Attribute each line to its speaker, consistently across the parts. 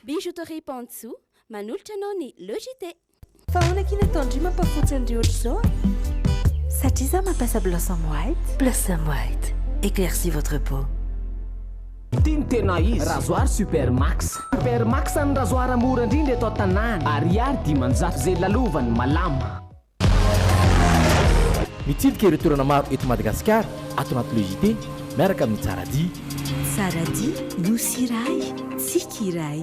Speaker 1: Bijouterie Pantso manolotra anao ny logité.
Speaker 2: Fa ahoana kina tandry mampafotsy an'ireo ohatr'izao
Speaker 3: satria izaho mampiasa Blossom White. Blossom White éclaircit votre peau.
Speaker 4: Tiany tena izy rasoir Supermax. Supermax ny rasoir mora indrindra eto an-tanàna. Ariary dimanjato zay lalovany malama.
Speaker 5: Mitsidika ireo toerana maro eto Madagasikara ato anaty logité miaraka amin'ny Tsaradia.
Speaker 3: Tsaradia nosy iray tsika iray.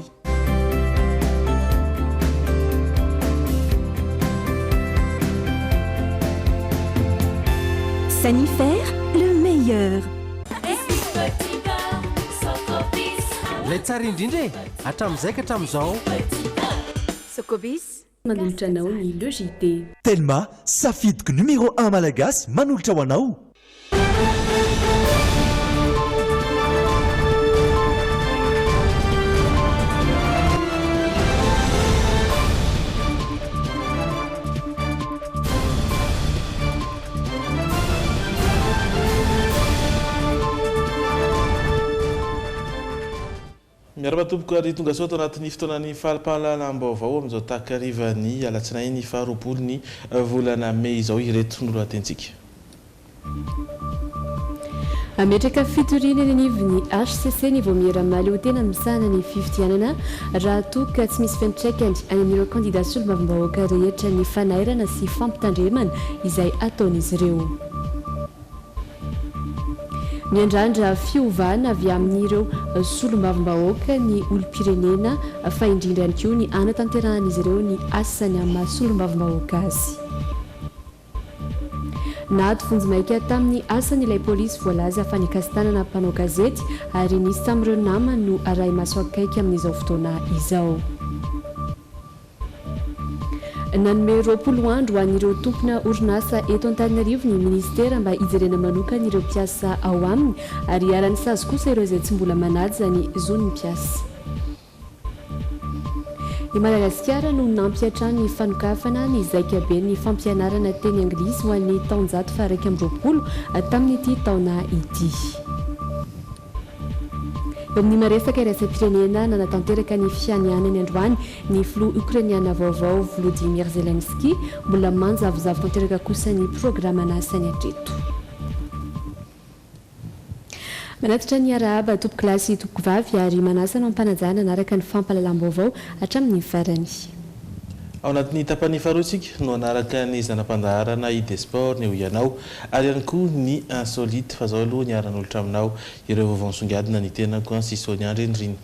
Speaker 3: Sanifère, le meilleur.
Speaker 6: Lay tsara indrindra e, hatramin'izay ka hatramin'izao.
Speaker 1: Socobis manolotra anao ny logité.
Speaker 7: Telma safidiky numéro 1 malagasy manolotra ho anao.
Speaker 8: Miara-matoboka ary tonga soa anatin'ny fotoanan'ny fahalalam-baovao amin'izao takarivany alatsinainy faharoapolo ny volana Mey izao ireto no lohatentsika.
Speaker 9: Ametraka fitoriana ny anivon'ny HCC ny voamiera-maly ho tena misana ny fifidianana raha toka tsy misy fiantraikany any amin'ireo candidat solombavambahoaka rehetra ny fanairana sy fampitandremana izay ataon'izy ireo. Miandrandra fiovana avy amin'ireo solombavambahoaka ny olom-pirenena fa indrindra ihany koa ny anatanteran'izy ireo ny asany amin'ny solombavambahoaka azy. Nato vonjimaika tamin'ny asan'ilay polisy voalaza fa nikazitanana mpanao gazety ary nisy tamin'ireo namany no aray maso akaiky amin'izao fotoana izao. Nanome 20 andro an'ireo tompona orinasa eto Antananarivo ny ministera mba hijerena manokana ireo mpiasa ao aminy ary arany sazy kosa ireo izay tsy mbola manaja ny zon'ny mpiasa. I Madagasikara no nampiatra ny fanokafana ny zaikabe ny fampianarana teny anglisy ho an'ny taonjato faha 120 tamin'ity taona ity. Eo amin'ny maresaka iraisam-pirenena nanatanteraka ny fianianany androany ny filoha ukrainiana vaovao Volodymyr Zelensky mbola manjavozavo tanteraka kosa ny programana asany hatreto. Manatitra ny arahaba tompoko kilasy tompoko vavy ary manasana ampanajana anaraka ny fampahalalam-baovao hatramin'ny farany.
Speaker 8: Ao anatin'ny tapany faharoatsika no anaraka ny zanam-pandaharana idesport ny hoianao ary ihany koa ny insolite fa zao aloha ny aran'olotra aminao ireo vaovao nisongadina ny tenako ansisony andro endriny.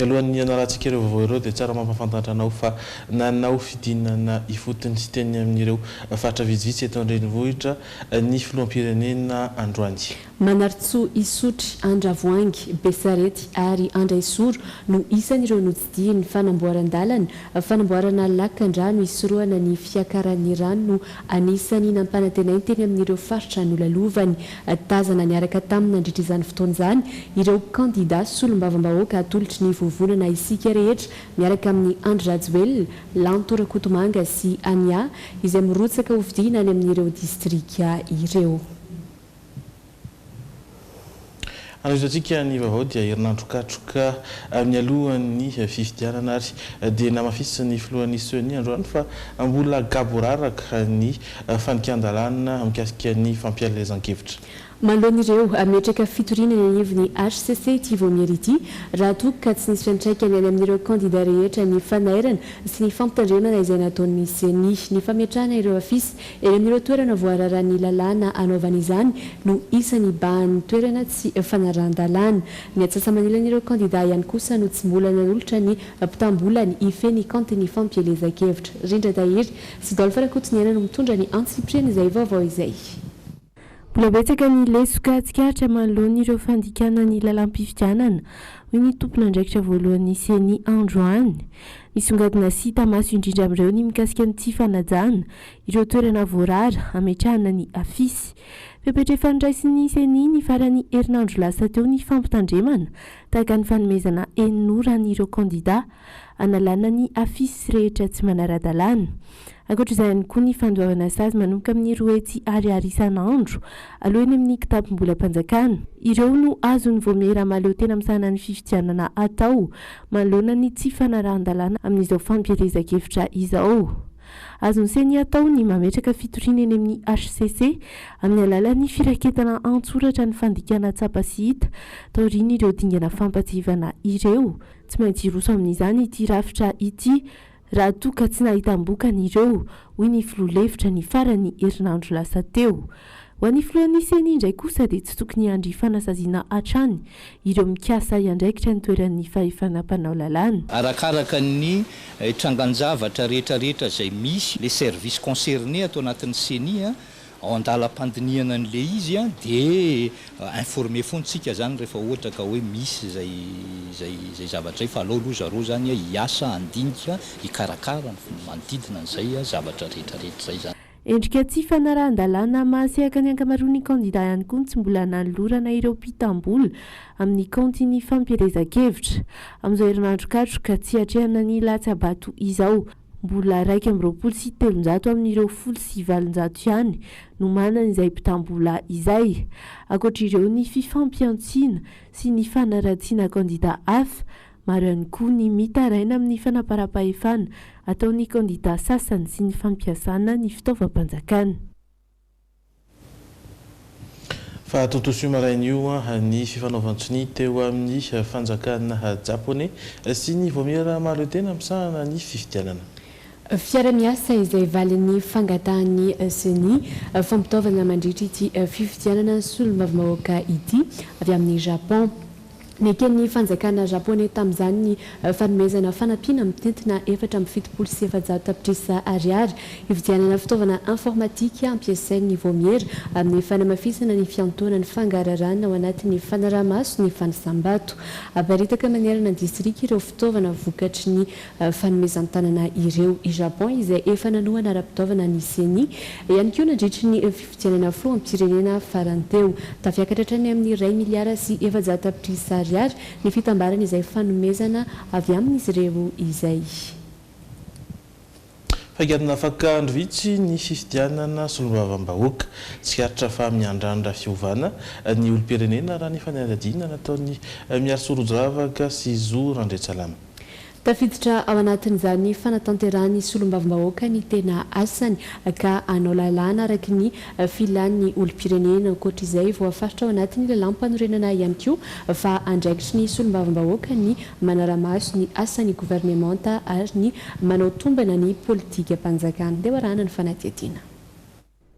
Speaker 8: Alohan'ny anaratsika ireo vaovao ireo dia tsara mampafantatra anao fa nanao fidinana ifotony sy teny amin'ireo fatra vitsivitsy eto an-drenivohitra ny filoham-pirenena androany.
Speaker 9: Manartso Isotry, Andravoangy, Besarety ary Andraisoro no isan'ireo notsidihany ny fanamboaran-dalana, fanamboarana lakan-drano isorohana ny fiakaran'ny rano no anisany nampanantenainy teny amin'ireo faritra nolalovany. Tazana niaraka tamin'ny nandritra izany fotoana izany ireo candidat solombavambahoaka atolotry ny vovonana isika rehetra miaraka amin'ny Andry Rajoelina, Lantora Kotomanga sy Ania izay mirotsaka ho fidina any amin'ireo distrika ireo.
Speaker 8: Anazotsika ny vaovao dia herinandrokatroka mialohan'ny fifidianana ary dia namafisy ny filohan'ny Sony androany fa mbola gaboraraka ny fanikian-dalana mikasika ny fampialezan-kevitra.
Speaker 9: Malon'ireo ametraka fitoriana ny anivon'ny HCC ity voamiera ity raha toka tsy nisy fiantraikany any amin'ireo candidat rehetra ny fanairana sy ny fampitandremana izay nataon'ny Seny. Ny fametrahana ireo afisy eny amin'ireo toerana voararan'ny lalàna anaovana izany no isan'ny bahan'ny toerana tsy fanaran-dalàna. Ny atsasaman'ilan'ireo candidat ihany kosa no tsy mbola nanolotra ny mpitambolany ifeny kantiny fampielezan-kevitra. Rindra Tahiry sy Dolphe Rakotoniana no mitondra ny antsiprena izay vaovao izay.
Speaker 10: Mbola betsaka ny lesoka tsikaritra manoloana ireo fandikana ny lalam-pifidianana hoy ny tompon'andraikitra voalohany Seny androany. Nisongadina sita maso indrindra amin'ireo ny mikasika ny tsy fanajana ireo toerana voarara ametrahana ny afisy. Fepetra fandraisiny Seny ny farany herinandro lasa teo ny fampitandremana tahaka ny fanomezana enora ny ireo candidat analana ny afisy rehetra tsy manara-dalàna. ankoatr'izay ihany koa ny fandoavana sazy manomboka amin'ny roety ariary isan'andro alohany amin'ny kitapom-bolam-panjakana. Ireo no azony voamera maleo tena misahana ny fifidianana atao manoloana ny tsy fanarahan-dalàna amin'izao fampielezan-kevitra izao. Azony seny atao ny mametraka fitoriana eny amin'ny HCC amin'ny alalan'ny firaketana antsoratra ny fandikana tsapa sy hita taoriana ireo dingana fampatsivana ireo. Tsy maintsy roso amin'izany ity rafitra ity raha toa ka tsy nahitam-bokany ireo hoy ny filoha-levitra ny farany herinandro lasa teo. Ho an'ny filohan'ny seny indray kosa dia tsy tokony handry fanasaziana hatrany ireo mikasa iandraikitra ny toeran'ny fahefanam-panao lalàna.
Speaker 11: Arakaraka ny trangan-javatra rehetrarehetra izay misy les services concernés atao anatin'ny seny ao andalam-pandiniana an'le izy dia informer fontsika zany rehefa ohatra ka hoe misy zay zavatra fa aleo aloha zareo zany hiasa andinika hikarakara manodidina an'izay zavatra rehetrarehetra zay zany.
Speaker 10: Endrika tsy fanarahan-dalàna mahasehaka ny ankamaroan'ny kandida ihany koa tsy mbola nanolorana ireo mpitam-bola amin'ny kaontin'ny fampielezan-kevitra. Amin'izao herinandro katroka tsy hatrehana ny latsabato izao mbola 2,3 amin'ireo 7,7 ihany no manana izay mpitam-bola izay. Ankoatr'ireo ny fifampiantsiana sy ny fanaratsiana kandida hafa maro ihany koa ny mitaraina amin'ny fanaparam-pahefana ataon'ny kandida sasany sy ny fampiasana ny fitaovam-panjakana.
Speaker 8: Fa tontoso marain'io ny fifanaovantsony teo amin'ny fanjakana japonais sy ny voamera maleo tena misahana ny fifidianana.
Speaker 9: Fiara-miasa izay valin'ny fangatahany seny fampitaovana mandritra ity fifidianana solombavam-bahoaka ity avy amin'ny Japon. Neken'ny fanjakana japonais tamin'izany ny fanomezana fanampiana mitentina 4,700 tapitrisa ariary hividianana fitaovana informatika ampiasain'ny voamiera amin'ny fanamafisana ny fiantonana ny fangararana ao anatin'ny fanaramaso ny fanisambato. Aparitaka manerana ny distrika ireo fitaovana vokatry ny fanomezan-tanana ireo i Japon izay efa nanohana ara-pitaovana ny seny ihany koa nandritry ny fifidianana flo am-pirenena faranteo tafiakatra hatrany amin'ny 2 miliara sy 700 tapitrisa ny fitambarana izay fanomezana avy amin'izy ireo izay.
Speaker 8: Fagadina afaka andro vitsy ny fifidianana solombavam-bahoaka tsy haritra fa miandrandra fiovana ny olom-pirenena raha ny fanadina nataony miaro sorojravaka sy zo randretsalama.
Speaker 9: Tafiditra ao anatin'izany fanatanterahany solombavam-bahoaka ny tena asany ka anao lalàna araka ny filan'ny olom-pirenena ankoatr'izay voafaritra ao anatin'ny lalampanorenana ihany koa fa andraikitry ny solombavam-bahoaka ny manaramaso ny asan'ny gouvernemanta ary ny manao tombana ny politika mpanjakana dia warana ny fanatetiana.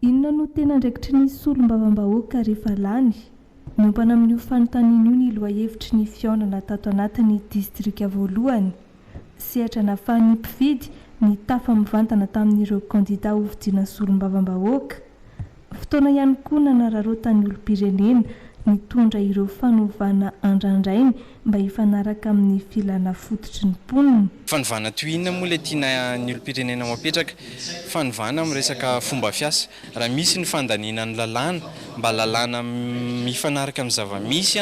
Speaker 2: Inona no tena andraikitry ny solombavam-bahoaka rehefa lany? Miompana amin'io fanontaniana io ny loha-hevitry ny fihaonana tato anatin'ny distrika voalohany. Sehatra nafahan'ny mpifidy ny tafa-mivantana tamin'ireo kandida ho vidiana solombavam-bahoaka. Fotoana ihany koa nanararotan'ny olom-pirenena nitondra ireo fanovana andrandrainy mba hifanaraka amin'ny filana fototry ny mponina.
Speaker 12: Fanovana tohina moa ilay tiana ny olom-pirenena mapetraka, fanovana amin'ny resaka fomba fiasa. Raha misy ny fandaniana ny lalàna, mba lalàna mifanaraka amin'ny zava-misy,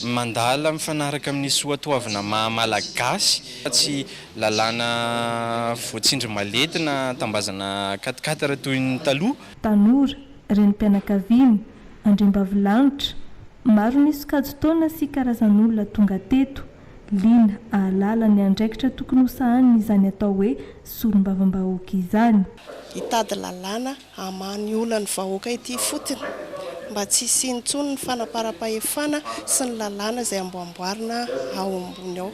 Speaker 12: mandala mifanaraka amin'ny soatoavina malagasy, tsy lalàna voatsindry malety na tambazana katikatara toy ny taloha.
Speaker 2: Tanora, renim-pianakaviana, andriambavilanitra, maro ny sokajy taona sy karazan'olona tonga teto liana ahalala ny andraikitra tokony hosahany izany atao hoe solombavam-bahoaka izany.
Speaker 13: Hitady lalàna hamany olana ny vahoaka ity fotony mba tsy sintsony ny fanaparam-pahefana sy ny lalàna izay amboamboarina ao ambony ao.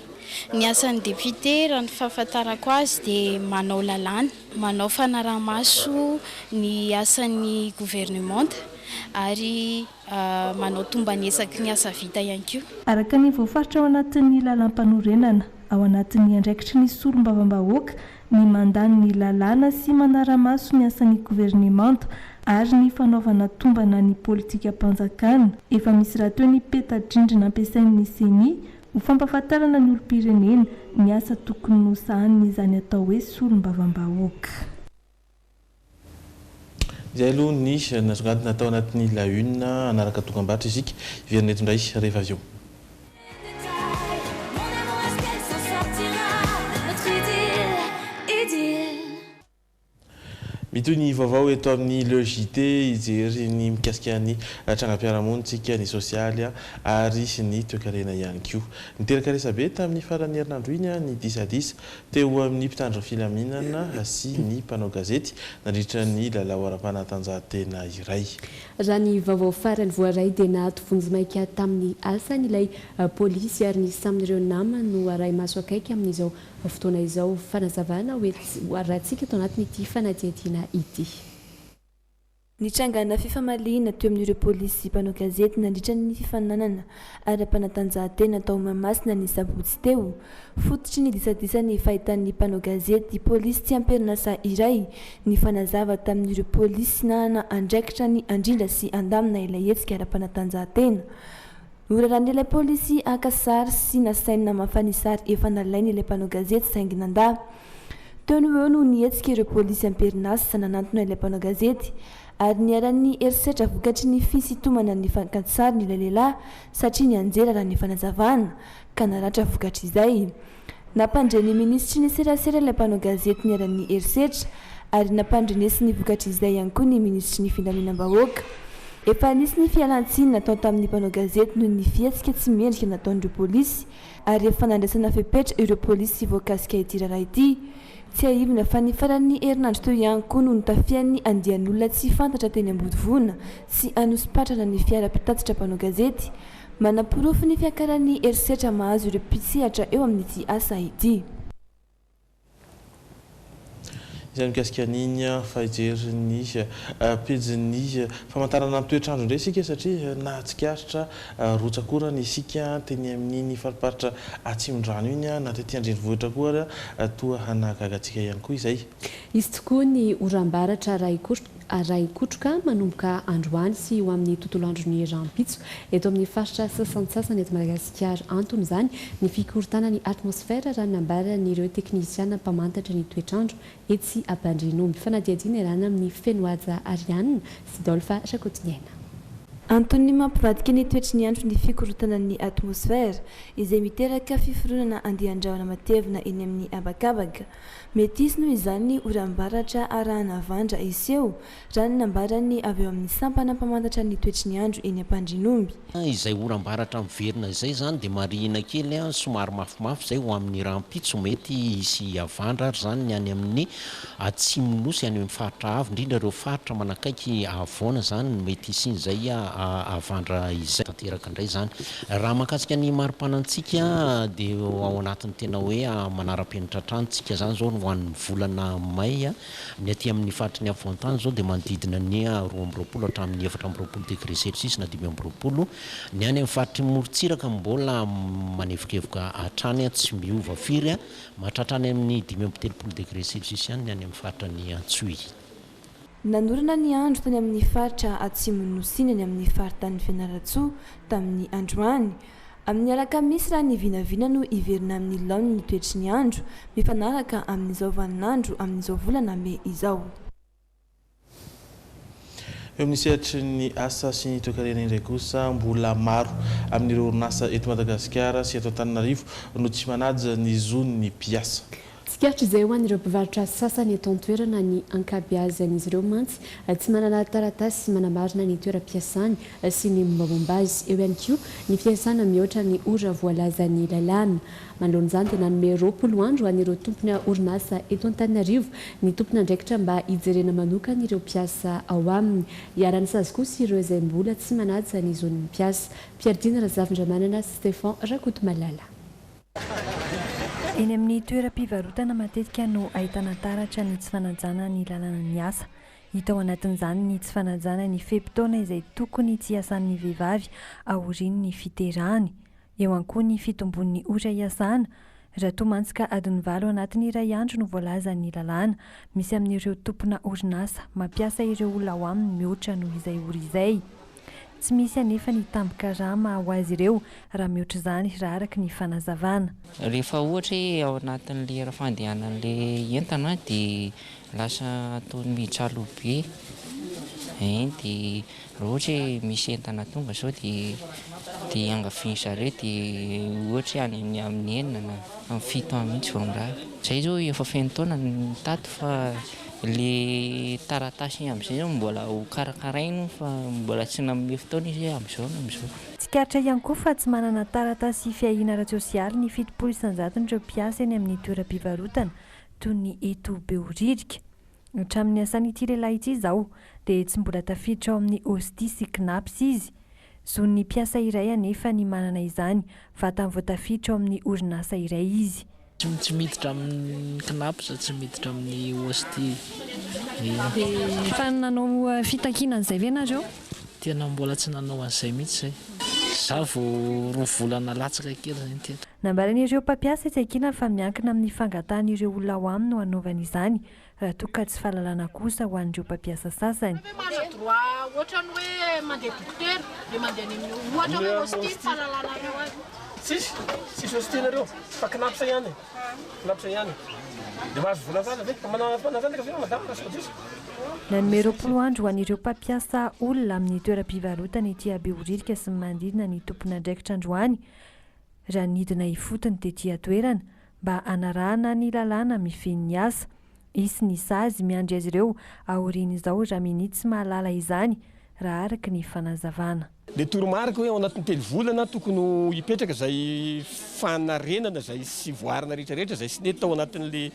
Speaker 14: Ny asan'ny député raha ny fahafantarako azy dia manao lalàna, manao fanaramaso ny asan'ny gouvernemanta ary manao tombanesaky ny asa vita ihany koa.
Speaker 2: Araka ny voafaritra ao anatin'ny lalampanorenana ao anatin'ny andraikitry ny solombavam-bahoaka ny mandany ny lalàna sy manaramaso ny asan'ny gouvernemanta ary ny fanaovana tombana ny politika mpanjakana. Efa misy raha toy ny peta-drindrina ampiasain'ny seny ho fampahafantarana ny olom-pirenena ny asa tokony nosahany izany atao hoe solombavam-bahoaka.
Speaker 8: Izay aloha ny nasongadina atao anatin'ny la une anaraka tongam-barotra isika vianeto-ndray rehefa avy eo. mitoy ny vaovao eto amin'ny logité ijery ny mikasika ny trangam-piarahamonitsika ny sosialy ary ny toekarena ihany koa niteraka resabe tamin'ny farany herinandro iny ny 10 teo amin'ny mpitandro filaminana sy ny mpanao gazety nandritra ny lalao ara-panatanjahantena iray.
Speaker 9: Raha ny vaovao farany voaray dia nahato vonjimaika tamin'ny alsany ilay polisy ary nisy amin'ireo namany no aray maso akaiky amin'izao fotoana izao fanazavana hoe rahantsika tao anatin'ity fanadihadiana ity.
Speaker 2: Nitrangana fifamaliana teo amin'ireo polisy mpanao gazety nandritra ny fifananana ara-panatanjahantena tao Mahamasina ny sabotsy teo. Fototry ny disadisany fahitan'ny mpanao gazety polisy tsy amperinasa iray ny fanazava tamin'ireo polisy nahana andraikitra ny andrindra sy andamina ilay hetsika ara-panatanjahantena. Noraran'ilay polisy akasary sy nasaina mafanisary efa nalainy ilay mpanao gazety saingy nandà. Teo no eo no nihetsika ireo polisy amperinasa nanantona ilay mpanao gazety ary niaran'ny erisetra vokatry ny fisitomana ny fankatsary ny lehilahy satria ny anjera raha ny fanazavana ka naratra vokatry izay. Nampandreny minisitry ny serasera ilay mpanao gazety niaran'ny erisetra ary nampandrenesy ny vokatry izay ihany koa ny minisitry ny findaminam-bahoaka. Efa nisy ny fialantsiny natao tamin'ny mpanao gazety noho ny fihetsika tsy mendrika nataon'ireo polisy ary efa nandraisana fepetra ireo polisy voakasika ity raharaha ity. Tsy aivina fa ny faran'ny herinandro teo ihany koa no notafian'ny andian'olona tsy fantatra teny Ambodivona sy anosipatrana ny fiara-pitatitra mpanao gazety. Manapirofo ny fiakaran'ny erisetra mahazo ireo mpisehatra eo amin'ity asa ity.
Speaker 8: Izany mikasika an'iny fa ijery ny pejin'ny famantarana amin'ny toetrandro indray isika satria nahatsikaritra rotsakorana isika teny amin'ny fariparitra Atsimondrano iny na tetỳ andrenivohitra koa toa hanahagagantsika ihany koa izay.
Speaker 9: Izy tokoa ny oram-baratra Raikotroka manomboka androany sy ho amin'ny tontolo andron'ny Rampitso eto amin'ny faritra sasantsasany eto Madagasikara. Antony izany ny fikorotana ny atmosfera raha nambaran'ireo teknisiana mpamantatra ny toetrandro etsy Ampandrinomby. Fanadihadiana iarahana amin'ny Fenoaja Arianina sy Dolfa Rakotiniana.
Speaker 2: Antony mampivadika ny toetry ny andro ny fikorotana ny atmosfera izay miteraka fiforonana andian-drahona matevina eny amin'ny abakabaka. Mety isy noho izany oram-baratra arahana vandra iseho raha ny nambarany avy eo amin'ny sampana mpamantatra ny toetry ny andro eny Ampandrinomby.
Speaker 15: Izay oram-baratra miverina izay zany dia marihina kely somary mafimafy zay ho amin'ny Rampitso mety isy avandra ary zany ny any amin'ny Atsimonosy any amin'ny faritra avy indrindra ireo faritra manakaiky avoana zany mety isin'izay avandra izay tanteraka indray zany. Raha mahakasika ny marim-panantsika dia ao anatin'ny tena hoe manara-penitra trantsika zany zao ho an'ny volana may ny aty amin'ny faritra ny afoantany zao dia manodidina ny 12 hatramin'ny 14 degré celsius na 12. Ny any amin'ny faritra Morotsiraka mbola manevokevoka hatrany tsy miova firy mahatratrany amin'ny 13 degré celsius ihany ny any amin'ny faritra ny Antsoy.
Speaker 2: Nanorana ny andro tany amin'ny faritra Atsimonosy ny amin'ny faritany Fianarantsoa tamin'ny androany. Amin'ny alakamisy raha ny vinavina no iverina amin'ny laony ny toetry ny andro mifanaraka amin'izao vaninandro amin'izao volana May izao.
Speaker 8: Eo amin'ny sehatry ny asa sy ny toekarena indray kosa mbola maro amin'ireo orinasa eto Madagasikara sy eto Antananarivo no tsy manaja ny zony ny mpiasa.
Speaker 9: Tsikaritra izay ho an'ireo mpivarotra sasany eto an-toerana ny ankabeazan'izy ireo mantsy tsy manana taratasy sy manamarina ny toeram-piasany sy ny mombamomba azy. Eo ihany koa ny fiasana mihoatra ny ora voalaza ny lalàna. Manoloana izany dia nanome 20 andro an'ireo tompona orinasa eto Antananarivo ny tompona andraikitra mba hijerena manokana ireo mpiasa ao aminy. Iarany sazy kosa ireo izay mbola tsy manaja ny zon'ny mpiasa. Piardina Razavindramanana sy Stéphane Rakotomalala.
Speaker 16: Eny amin'ny toeram-pivarotana matetika no ahitana taratra ny tsy fanajana ny lalàna ny asa. Hita ao anatin'izany ny tsy fanajana ny fepitaona izay tokony tsy iasan'ny vehivavy aorian'ny fiterahany. Eo ihany koa ny fitombon'ny ora iasana. Raha toa mantsika adiny 8 anatin'ny iray andro no voalaza ny lalàna. Misy amin'ireo tompona orinasa mampiasa ireo olona ao aminy mihoatra noho izay ora izay. Tsy misy anefa ny tambin-karama ho azy ireo raha mihoatra izany raha araka ny fanazavana.
Speaker 17: Rehefa ohatra hoe ao anatin'ilay fandehanan'ilay entana dia lasa ataony mitralo be. Dia raha ohatra hoe misy entana tonga zao dia angafiany zareo dia ohatra any amin'ny enina na amin'ny 7 mihitsy vao mirary. Izay zao efa feno taona ny tato fa le taratasy amin'izay mbola ho karakarainy fa mbola tsy nanome fotoana izy amin'izao
Speaker 16: Tsikaritra ihany koa fa tsy manana taratasy fiahiana ara-tsosialy ny fitopolo isan-jaton'ireo mpiasa eny amin'ny toeram-pivarotana toy ny eto Behoririka. Hatramin'ny asan'ity lehilahy ity izao dia tsy mbola tafiditra ao amin'ny Hosty sy Knaps izy. Zon'ny mpiasa iray anefa ny manana izany fa tamin'ny voatafiditra ao amin'ny orinasa iray izy.
Speaker 18: Tsy miditra amin'ny Knaps, tsy miditra amin'ny Hosty.
Speaker 16: Fa nanao fitakiana an'izay ve nareo?
Speaker 18: Tena mbola tsy nanao an'izay mihitsy izay. Za vao roa volana latsaka kely izay teto.
Speaker 16: Nambaran'ireo mpampiasa Tsiakina fa miankina amin'ny fangatan'ireo olona ao aminy no hanaovana izany raha toa ka tsy fahalalana kosa ho an'ireo mpampiasa sasany.
Speaker 19: Ohatra ny hoe mandeha dokotera dia mandeha ny ohatra hoe Hosty fahalalana azy.
Speaker 6: Sisy Hosty nareo fa Knaps ihany. Knaps ihany. Dia mahazo vola zany ve? Manazany ka madama rasy
Speaker 16: Nanome 20 andro ho an'ireo mpampiasa olona amin'ny toeram-pivarotana ety Behoririka sy ny manodidina ny tompon'andraikitra androany. Raha nidina ifotony tetỳ atoerana mba hanarahana ny lalàna mifehy ny asa. Isy ny sazy miandry azy ireo aorian'izao raha minitsy tsy mahalala izany raha araka ny fanazavana.
Speaker 6: Le toromarika hoe ao anatin'ny telo volana tokony hipetraka izay fanarenana izay sy voarina rehetrarehetra izay sy nety tao anatin'le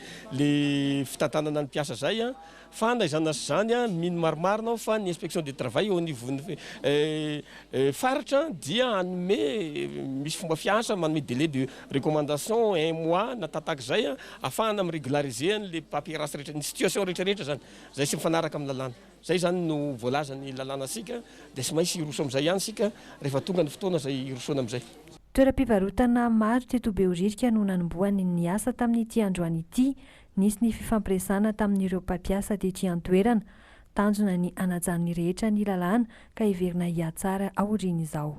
Speaker 6: fitantanana ny mpiasa zay a. Fa naizana zany a mino maromarina fa ny inspection du travail au niveau faritra dia hanome misy fomba fiasa manome délai de recommandation 1 mois na tataka izay a ahafahana amin'ny régulariser le papier-race rehetra ny situation rehetrarehetra zany zay sy mifanaraka amin'ny lalàna. Zay zany no voalazan'ny lalànasika dia sy maintsy iroso amin'izay ihany sika rehefa tonga ny fotoana izay irosoana amin'izay.
Speaker 16: Toeram-pivarotana maro teto Behoririka no nanombohany ny asa tamin'ity androany ity. Nisy ny fifampiresana tamin'ireo mpampiasa tetỳ an-toerana, tanjona ny anajan'ny rehetra ny lalàna ka heverina hiatsara aorian'izao.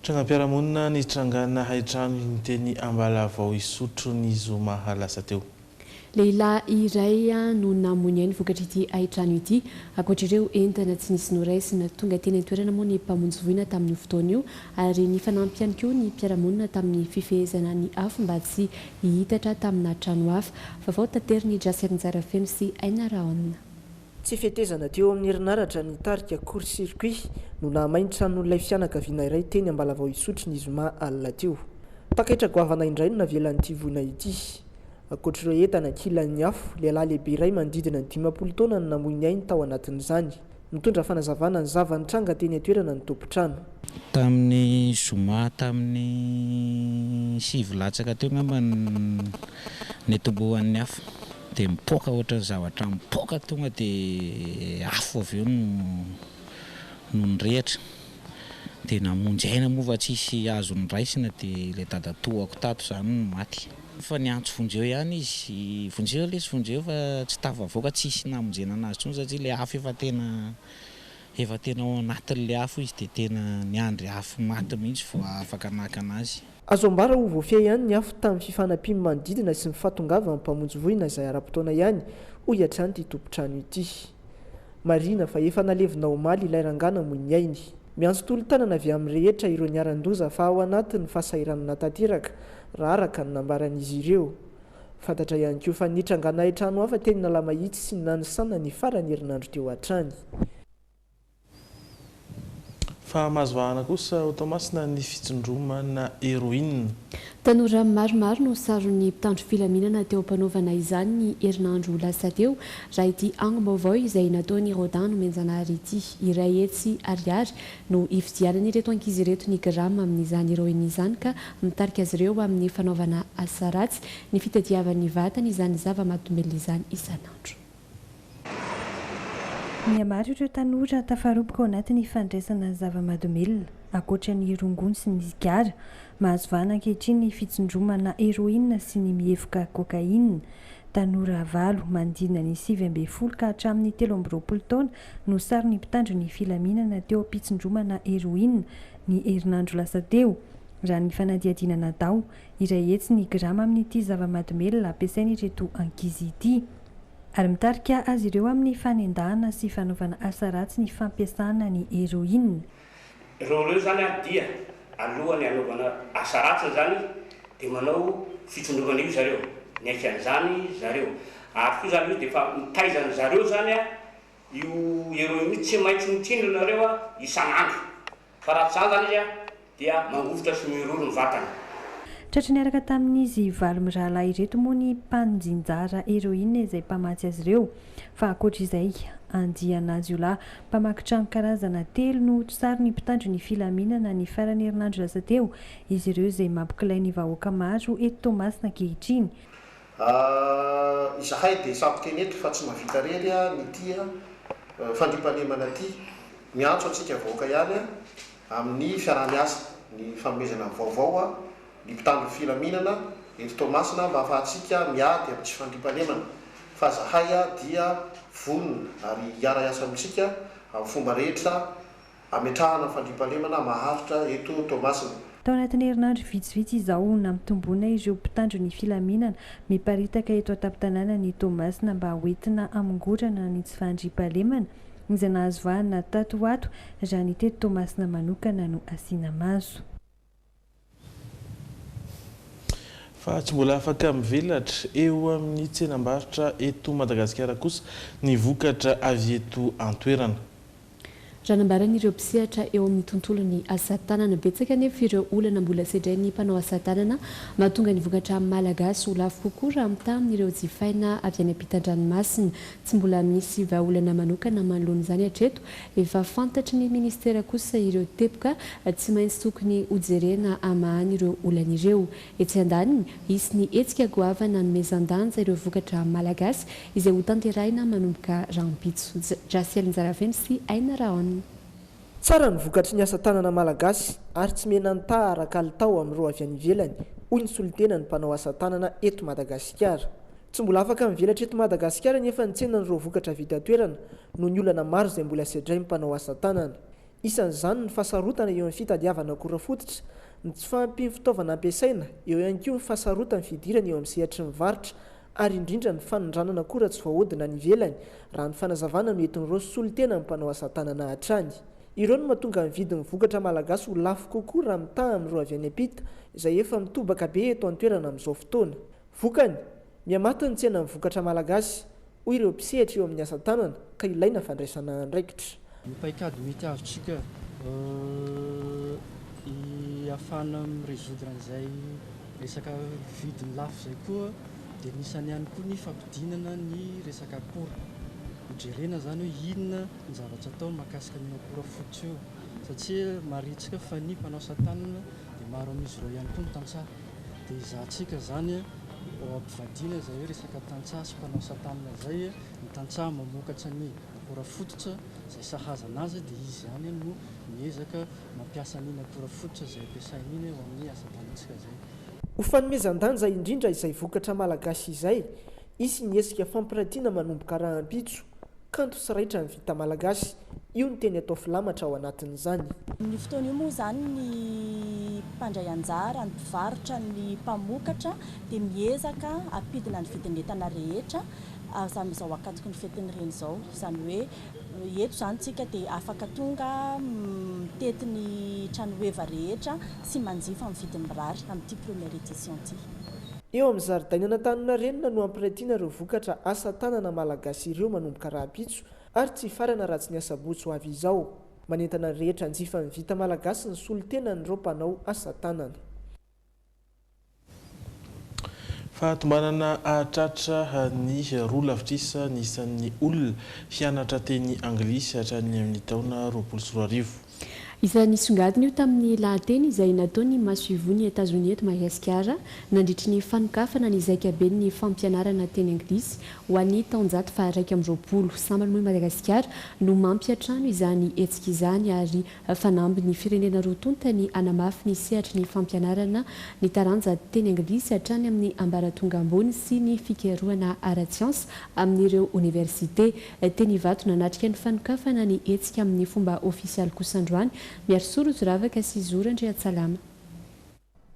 Speaker 8: Trangam-piarahamonina ny trangana haitrano ny teny Ambalavao Isotro ny zoma halasa teo.
Speaker 9: Lehilahy iray no namony ny vokatra ity haitrano ity, ankoatr'ireo entana tsy nisy noraisina tonga teny an-toerana moa ny mpamonjy voina tamin'ny fotoana io ary ny fanampy ihany koa ny mpiarahamonina tamin'ny fifehezana ny afo mba tsy hihitatra tamina trano hafa. Vaovao tanteriny Jaserinjarafeno sy Aina Raona.
Speaker 20: Tsy fetezana teo amin'ny herinaratra ny tarika court-circuit no nahamainy tranon'olona fianakaviana iray teny Ambalavao Isotro ny zoma alina teo. Takaitra goavana indray no navelan'ity voina ity. Ankoatr'ireo entana kilan'ny afo, lehilahy lehibe iray manodidina ny 50 taona no namoy ainy tao anatin'izany. Mitondra fanazavana ny zavan-tranga teny an-toerana ny tompontrano.
Speaker 11: Tamin'ny zoma tamin'ny 7 latsaka teo ngamba ny tombohan'ny afo dia mipoaka ohatran'ny zavatra mipoaka tonga dia afo avy eo no nirehatra. Dia namonjy aina moa fa tsisy azo niraisina dia ilay dadatoako tato izany no maty. Fa niantso vonjeo ihany izy, vonjeo lesy vonjeo fa tsy tafavoaka tsisy namonjena anazy tsony satria ilay afo efa tena ao anatin'ilay afo izy dia tena niandry afo maty mihitsy vao afaka naka anazy.
Speaker 20: Azo ambara ho voafia ihany ny afo tamin'ny fifanampiany manodidina sy ny fatongava amin'ny mpamonjy voina izay ara-potoana ihany hoy hatrany ity tompontrano ity. Marina fa efa nalevina omaly ilay rangana moy ny ainy. Miantso tolo-tanana avy amin'ny rehetra ireo niaran-doza fa ao anatin'ny fahasahiranana tanteraka raha araka ny nambaran'izy ireo. Fantatra ihany koa fa nitrangana haitrano hafa teny nalamahitsy sy nanisana ny farany herinandro teo hatrany.
Speaker 8: Fa mazovahana kosa Tomasina ny fitsindromana héroïne.
Speaker 9: Tanora maromaro no saron'ny mpitandro filaminana teo ampanaovana izany ny herinandro lasa teo raha ity angom-baovao izay nataony Rodin no menjanahary ity iray etsy ariary no ifidianany ireto ankizy ireto ny grama amin'izany héroïne izany ka mitarika azy ireo amin'ny fanaovana asa ratsy ny fitadiavan'ny vatany izany zava-mahadomelina izany isanandro.
Speaker 16: Mihamaro ireo tanora tafaroboka ao anatin'ny fandraisana zava-mahadomelina ankoatra ny rongony sy ny zigara, mahazovana ankehitriny ny fitsindromana héroïne sy ny mihevoka cocaïne. Tanora valo manodidina ny 7 ka hatramin'ny 13 taona no saron'ny mpitandro ny filaminana teo am-pitsindromana héroïne ny herinandro lasa teo. Raha ny fanadihadiana natao, iray etsy ny grama amin'ity zava-mahadomelina ampiasainy ireto ankizy ity. Ary mitarika azy ireo amin'ny fanendahana sy fanaovana asa ratsy ny fampiasana ny héroïne.
Speaker 21: Ireo zany dia alohany anaovana asa ratsy zany dia manao fitsindromana io zareo. ny aikan'izany zareo ary koa zany io dia efa mitaizany zareo zany a io ero io tsy maintsy mitsindro nareo a isan'andro fa raha tsy zany zany izy a dia mangofotra sy miroro ny vatana.
Speaker 16: Tratra niaraka tamin'izy valo mirahalahy ireto moa ny mpanjinjara heroïne izay mpamatsy azy ireo fa ankoatra izay andiana azy io lahy mpamakitrano karazana telo no sary ny mpitandro ny filaminana ny farany herinandro lasa teo izy ireo izay mampikilay ny vahoaka maro eto Toamasina ankehitriny.
Speaker 4: Izahay dia sampikeny eto fa tsy mahavita rery a ny tia fandrimpanemana ty miantso antsika vahoaka ihany a amin'ny fiarah-miasa ny fanomezana vaovao a ny mpitandro filaminana eto Toamasina mba ahafahantsika miady amin'ny tsy fandrimpanemana fa zahay a dia vonona ary hiara-iasa amintsika amin'ny fomba rehetra ametrahana fandrimpanemana maharitra eto Toamasina.
Speaker 16: Tao anatin'ny herinandro vitsivitsy izao nampitomboina ireo mpitandro ny filaminana miparitaka eto an-tampon-tanàna ny Toamasina mba hoentina hamongorana ny tsy fandrimpahalemana izay nahazo vahana tato ato raha ny teto Toamasina manokana no asiana maso.
Speaker 8: Fa tsy mbola afaka mivelatra eo amin'ny tsenam-barotra eto Madagasikara kosa ny vokatra avy eto an-toerana.
Speaker 9: Raha nambaran'ireo mpisehatra eo amin'ny tontolon'ny asa tanana betsaka nefa ireo olana mbola sedray ny mpanao asa tanana mahatonga ny vokatra malagasy ho lafo kokoa raha mitaha amin'ireo jifaina avy any ampitan-dranomasina. Tsy mbola misy vahaolana manokana manoloana izany hatreto efa fantatry ny ministera kosa ireo tepoka tsy maintsy tokony hojerena amahany ireo olana ireo. Etsy andaniny isy ny hetsika goavana nomezan-danja ireo vokatra malagasy izay ho tanterahina manomboka rahampitso. Jasiel Njaraveny sy Aina Raon.
Speaker 20: Tsara ny vokatry ny asa tanana malagasy ary tsy mena ntaha ara-kalitao amin'ireo avy any ivelany hoy ny solitena ny mpanao asa tanana eto Madagasikara. Tsy mbola afaka mivelatra eto Madagasikara nefa ny tsenan'ireo vokatra vita toerana no ny olana maro izay mbola sedray mpanao asa tanana. Isan'izany ny fasarotana eo amin'ny fitadiavana akora fototra, ny tsy fahampy fitaovana ampiasaina, eo ihany koa ny fasarotana fidirana eo amin'ny sehatry ny varotra ary indrindra ny fanondranana akora tsy vahahodina ny ivelany raha ny fanazavana no entin'ireo solitena ny mpanao asa tanana hatrany. Ireo no mahatonga ny vidin'ny vokatra malagasy ho lafo kokoa raha mitaha amin'ireo avy any ampita izay efa mitobaka be eto an-toerana amin'izao fotoana. Vokany mihamata ny tsena ny vokatra malagasy hoy ireo mpisehatra eo amin'ny asa tanana ka ilaina fandraisana andraikitra.
Speaker 22: Ny paikady mitiavintsika ahafahana miresoudre an'izay resaka vidiny lafo izay koa dia nisany ihany koa ny fampidinana ny resaka akora. Jerena zany hoe inona ny zavatra atao mahakasika ny akora fototra io satria maritsika fa ny mpanao asa tanana dia maro amin'izy ireo ihany koa ny tantsaha dia izahantsika zany ao ampivadiana izay hoe resaka tantsaha sy mpanao asa tanana izay ny tantsaha mamokatra ny akora fototra izay sahaza anazy dia izy ihany no miezaka mampiasa n'iny akora fototra izay ampiasain'iny ao amin'ny asa tanantsika izay.
Speaker 20: Ho fanomezan-danja indrindra izay vokatra malagasy izay isy niesika fampiratiana manomboka rahampitso kanto sy raitra ny vita malagasy io ny teny atao filamatra ao anatin'izany.
Speaker 23: Ny fotoana io moa zany ny mpandray anjara, ny mpivarotra, ny mpamokatra dia miezaka ampidina ny vidin'entana rehetra amin'izao akatoko ny fetin'ireny izao. Izany hoe eto zany tsika dia afaka tonga mitety ny tranoheva rehetra sy manjifa amin'ny vidiny mirary amin'ity première édition ity.
Speaker 20: Eo amin'ny zaridaina n'Antaninarenina no ampiratiana ireo vokatra asa tanana malagasy ireo manomboka rahampitso ary tsy farana raha tsy ny asa-botso avy izao. Manentana ny rehetra anjifa ny vita malagasy ny solitena n'ireo mpanao asa tanana.
Speaker 8: Fahatombanana ahatratra ny roa lavitrisa ny isan'ny olona hianatra teny anglisy hatrany amin'ny taona 2024.
Speaker 9: Isan'ny songadina io tamin'ny lahateny izay nataony masoivony Etazonia eto Madagasikara nandritry ny fanokafana ny zaikaben'ny fampianarana teny anglisy ho an'ny taonjato faha 120 sambany moa Madagasikara no mampiatrano izany hetsika izany ary fanamby ny firenena roa tontany anamafy ny sehatry ny fampianarana ny taranja teny anglisy hatrany amin'ny ambaratonga ambony sy ny fikarohana ara-tsiansa amin'ireo université. Teny Ivato nanatrika ny fanokafana ny hetsika amin'ny fomba ofisialy kosa androany. Miarosoro Zoravaka sy Zorandry Atsalama.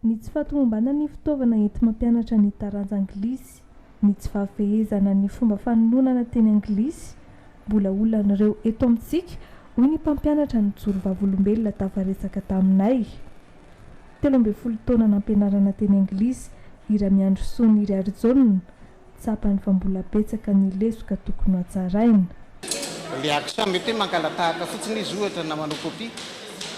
Speaker 2: Ny tsy fahatomobana ny fitaovana enti mampianatra ny taranja anglisy, ny tsy fahavehezana ny fomba fanononana teny anglisy, mbola olonan'ireo eto amintsika hoy ny mpampianatra ny joro vavolombelona tafaresaka taminay. 13 taona nampianarana teny anglisy Iramiandro Sony iry Arizona tsapany fa mbola betsaka ny lesoka tokony hatsaraina.
Speaker 1: Le action mety hoe mankalatahaka fotsiny izy ohatra na manao kopia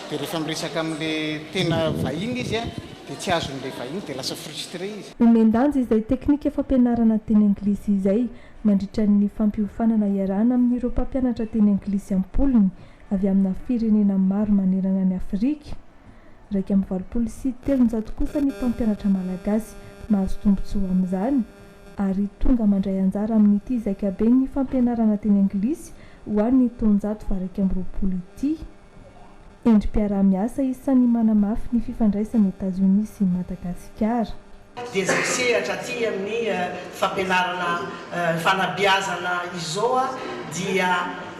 Speaker 1: dia rehefa miresaka amin'le tena vahiny izy a dia tsy azon'le vahiny dia lasa frustré izy.
Speaker 2: Omendanja izay teknika fampianarana teny anglisy izay mandritra ny fampiofanana iarahana amin'ireo mpampianatra teny anglisy ampolony avy amina firenena maro manerana ny Afrika. 2,7 kosa ny mpampianatra malagasy mahazo tombontsoa amin'izany ary tonga mandray anjara amin'ity zaikabe ny fampianarana teny anglisy ho an'ny 320 ity. Endrim-piarah-miasa isan'ny manamafy ny fifandraisan'ny États-Unis sy Madagasikara.
Speaker 3: Dia zay sehatra aty amin'ny fampianarana fanabeazana izao dia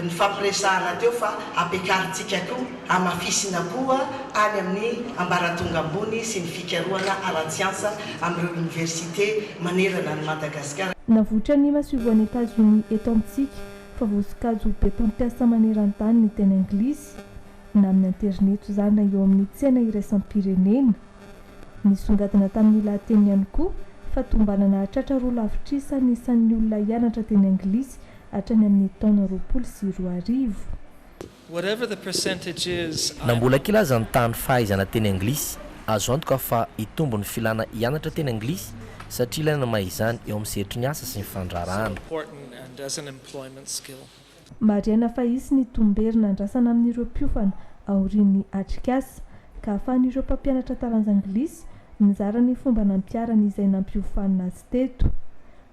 Speaker 3: ny fampiresahana teo fa ampiakarintsika koa amafisina koa any amin'ny ambaratonga ambony sy ny fikarohana ara-tsiansa amin'ireo université manerana ny Madagasikara.
Speaker 2: Navoatra ny masivoan'ny États-Unis eto amintsika fa voasokajy be mpampiasa maneran-tany ny teny anglisy na amin'ny internet izany na eo amin'ny tsena iraisam-pirenena. Nisongadina tamin'ny lahateny ihany koa fa tombanana hatratra roa lavitrisa ny isan'ny olona hianatra teny anglisy hatrany amin'ny taona 2020.
Speaker 5: Na mbola kilaza ny tany fahaizana teny anglisy, azo antoka fa itombony filana hianatra teny anglisy satria ilaina mahay izany eo amin'ny sehatry ny asa sy ny fandrarahana.
Speaker 2: Mariana fa isy ny tomberina andrasana amin'ireo mpiofana aorian'ny atrikasa ka ahafahan'ireo mpampianatra taranja anglisy mizara ny fomba nampiarana izay nampiofanina azy teto.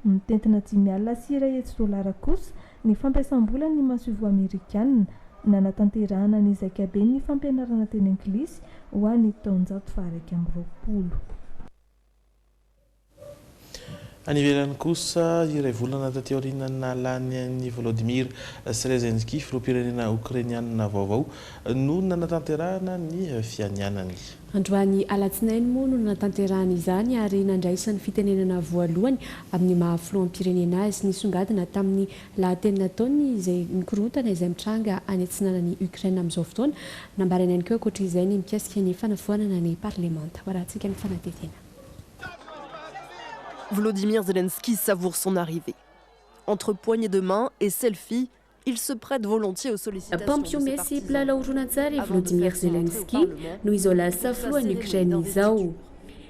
Speaker 2: Mitentina $10,000 kosa ny fampiasam-bola ny masivo Amerikanina nanatanterahana ny zaikabe ny fampianarana teny anglisy ho an'ny 320.
Speaker 8: Any ivelany kosa iray volana taty aoriana nalany an'i Volodymyr Zelensky filoham-pirenena Ukrainiana vaovao no nanatanterahana ny fianianany.
Speaker 9: Androany alatsinainy moa no natanterahana izany ary nandraisan'ny fitenenana voalohany amin'ny mahafiloham-pirenena azy nisongadina tamin'ny lahateny nataony izay nikorontana izay mitranga any atsinanany Ukraine amin'izao fotoana nambarana ihany koa ankoatra izay ny mikasika ny fanafoanana ny parlemanta. Horahantsika ny fanatetena.
Speaker 24: Volodymyr Zelensky savoure son arrivée. Entre poignées de main et selfie, il se prête volontiers aux sollicitations
Speaker 9: de ses partisans. Volodymyr Zelensky no izola safoan'ny Ukraine izao.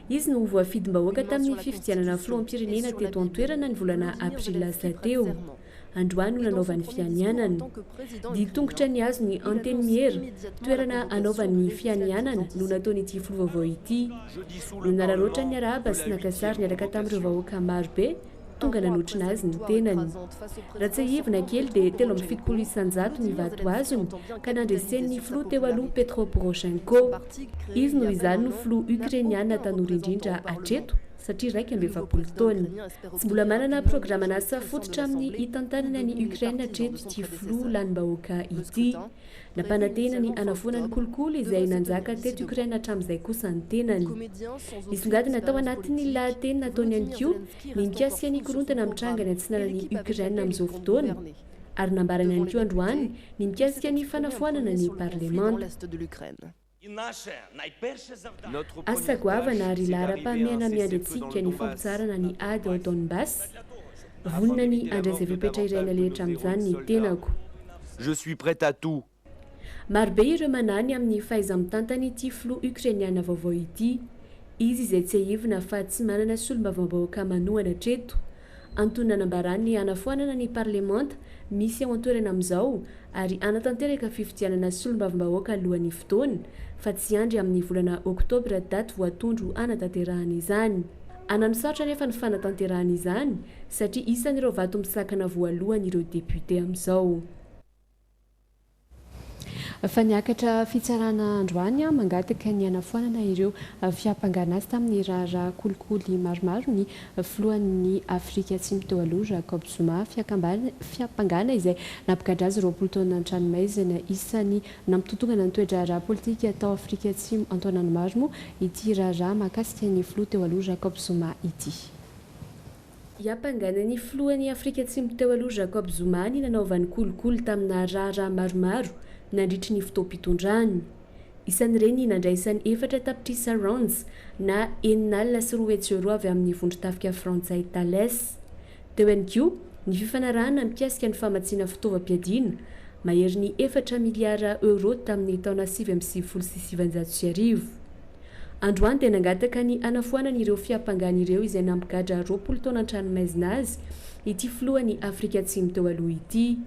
Speaker 9: Izy no voafidimbahoaka tamin'ny fifidianana filoham-pirenena teto an-toerana ny volana aprila lasa teo. Androany no nanaovany fianianana. Ditongotra ny azo ny anteny miera toerana anaovan'ny fianianana no nataonyity filovaovao ity. No nararoatra ny arahaba sy nakasary niaraka tamin'ireo vahoaka maro be tonga nanotrina azy ny tenany. Ratsahivina kely dia 7,7 isanjato ny vato azony ka nandresen'ny filoha teo aloha Petro Poroshenko. Izy no izany no filoha Ukrainiana tanora indrindra hatreto satria 220 taona. Tsy mbola manana programana asa fototra amin'ny hitantanana ny Ukraine hatreto ity filoha lanim-bahoaka ity. Nampanantena ny anafonany kolokolo izay nanjaka teto Ukraine hatramin'izay kosa ny tenany. Nisongadina tao anatin'ny lahateny nataony ihany koa ny mikasika ny korontana mitrangana atsinanany Ukraine amin'izao fotoana ary nambarana ihany koa androany ny mikasika ny fanafoanana ny parlemanta. Asa goavana ary lahara-pahamehana miandry antsika ny fampitsarana ny ady ao Donbass. Vonona ny andraizavepetra iray nalehatra amin'izany ny tenako.
Speaker 25: Je suis prête à tout.
Speaker 9: Marobe ireo manany amin'ny fahaiza-mitantany ity filoha Ukrainiana vaovao ity. Izy izay tsy ahivina fa tsy manana solombavambahoaka manohana hatreto. Antony nanambarany anafoanana ny parlemanta misy ao an-toerana amin'izao ary anatanteraka fifidianana solombavambahoaka alohan'ny fotoana fa tsy andry amin'ny volana oktobra daty voatondro anatanterahana izany. Ananosarotra nefa ny fanatanterahana izany satria isan'ireo vato misakana voalohany ireo député amin'izao. Fa niakatra fitsarana androany mangataka ny anafoanana ireo fiampangana azy tamin'ny raharaha kolikoly maromaro ny filohan'ny Afrika Atsimo teo aloha Jacob Zuma fiampangana izay nampikadra azy 20 taona an-tranomaizina isan'ny nampitotongana ny toe-draharaha politika tao Afrika Atsimo Antoine Marmo ity raharaha mahakasika ny filoha teo aloha Jacob Zuma ity. Hiampangana ny filohan'ny Afrika Atsimo teo aloha Jacob Zuma ny nanaovan'ny kolikoly tamina raharaha maromaro nandritry ny fotoam-pitondrany. isan'ireny nandraisan'ny efatra tapitrisa rons na enina sy 7 avy amin'ny vondrotafika frantsay Thales. Teo ihany koa ny fifanarahana mikasika ny famatsiana fitaovam-piadiana mahery ny 4 miliara euro tamin'ny taona 2016. Androany dia nangataka ny anafoanana ireo fiampangana ireo izay nampigadra 20 taona an-tranomaizina azy ity filohan'ny Afrika Atsimo teo aloha ity.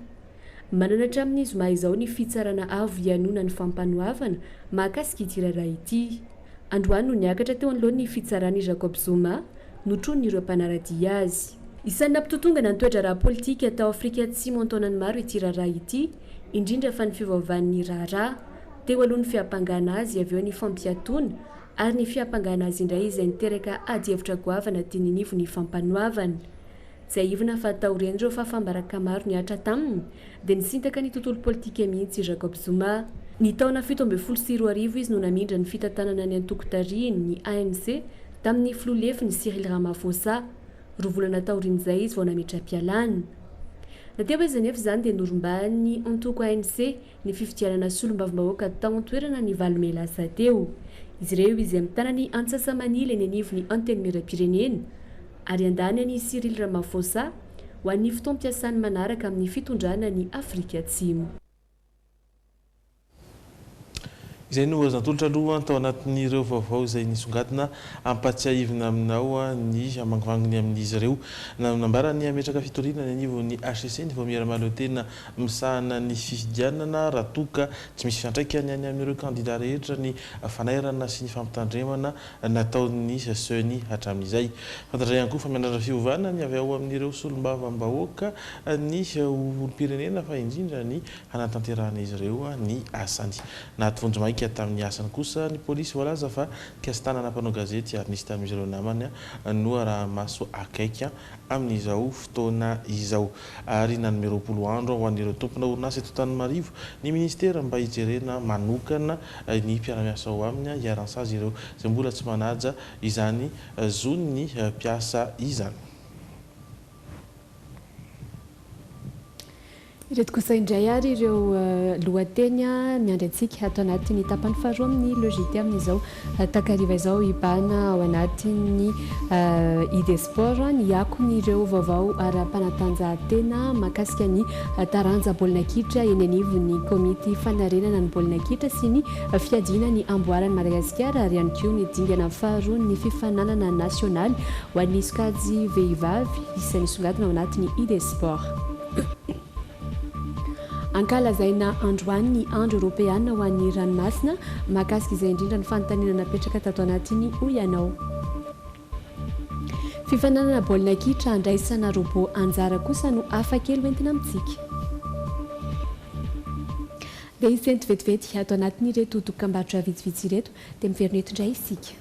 Speaker 9: Manana hatramin'ny zoma izao ny fitsarana avo ianona ny fampanoavana mahakasika ity raharaha ity. Androany no niakatra teo anolohan'ny fitsarany Jacob Zuma notron'ireo mpanaradia azy. Isan'ny nampitotongana ny toetra raha politika tao Afrika Atsimo an-taonany maro ity raharaha ity, indrindra fa ny fiovaovan'ny raharaha teo alohan'ny fiampangana azy avy eo ny fampiatoana ary ny fiampangana azy indray izay niteraka ady hevitra goavana tiany nivo ny fampanoavana. Izay ivona fa tao reny ireo fafambaraka maro niatra taminy dia nisintaka ny tontolo politika mihitsy Jacob Zuma. Ny taona 17 izy no namindra ny fitantanana ny antoko-tarihiny ny ANC tamin'ny filolefin'ny Cyril Ramaphosa. 2 volana taorian'izay izy vao nametra-pialana. Nateo izy anefa izany dia norumbany antoko ANC ny fifidianana solombavam-bahoaka tao an-toerana ny Valomela teo. Izy ireo izay mitana ny Antsasamanila eny anivon'ny antenimieram-pirenena ary andany ny Cyril Ramaphosa ho an'ny fotoam-piasany manaraka amin'ny fitondrana ny Afrika Atsimo.
Speaker 8: Izay no azantolotra aloha tao anatin'ireo vaovao izay nisongadina ampatsiahivina aminao ny amangivanginy amin'izy ireo nambara ny ametraka fitoriana ny anivon'ny HCC ny vao miara-malao tena misahana ny fifidianana raha toka tsy misy fiantraikany any amin'ireo kandida rehetra ny fanairana sy ny fampitandremana nataon'ny SENI hatramin'izay. Fantatra ihany koa fa mianatra fiovana ny avy ao amin'ireo solombavambahoaka ny olom-pirenena fa indrindra ny hanatanterahana izy ireo ny asany. Nahatovonjy maika tamin'ny asany kosa ny polisy voalaza fa kastanana mpanao gazety ary nisy tamin'izy ireo namany no raha maso akaiky amin'izao fotoana izao. Ary nanome 20 andro ho an'ireo tompona orinasa eto Antananarivo ny ministera mba hijerena manokana ny mpiara-miasa ao aminy hiaransazy ireo izay mbola tsy manaja izany zon'ny mpiasa izany.
Speaker 9: Ireto kosa indray ary ireo lohateny miandry antsika ato anatin'ny tapany faharoa amin'ny logité amin'izao takariva izao ibana ao anatin'ny ID Sport ny akon'ireo vaovao ara-panatanjahantena mahakasika ny taranja baolina kitra eny anivon'ny komity fanarenana ny baolina kitra sy ny fiadiana ny amboaran'ny Madagasikara ary ihany koa ny dingana faharoa ny fifananana nasionaly ho an'ny sokajy vehivavy isany songadina ao anatin'ny ID Sport. Ankalazaina androany ny andro européenne ho an'ny ranomasina mahakasika izay indrindra ny fanontaniana napetraka tato anatin'ny Oianao. Fifananana baolina kitra andraisana robot anjara kosa no afakely hoentina amintsika. Dia izy vetivety ato anatin'ireto dokam-barotra vitsivitsy ireto dia miverina eto indray isika.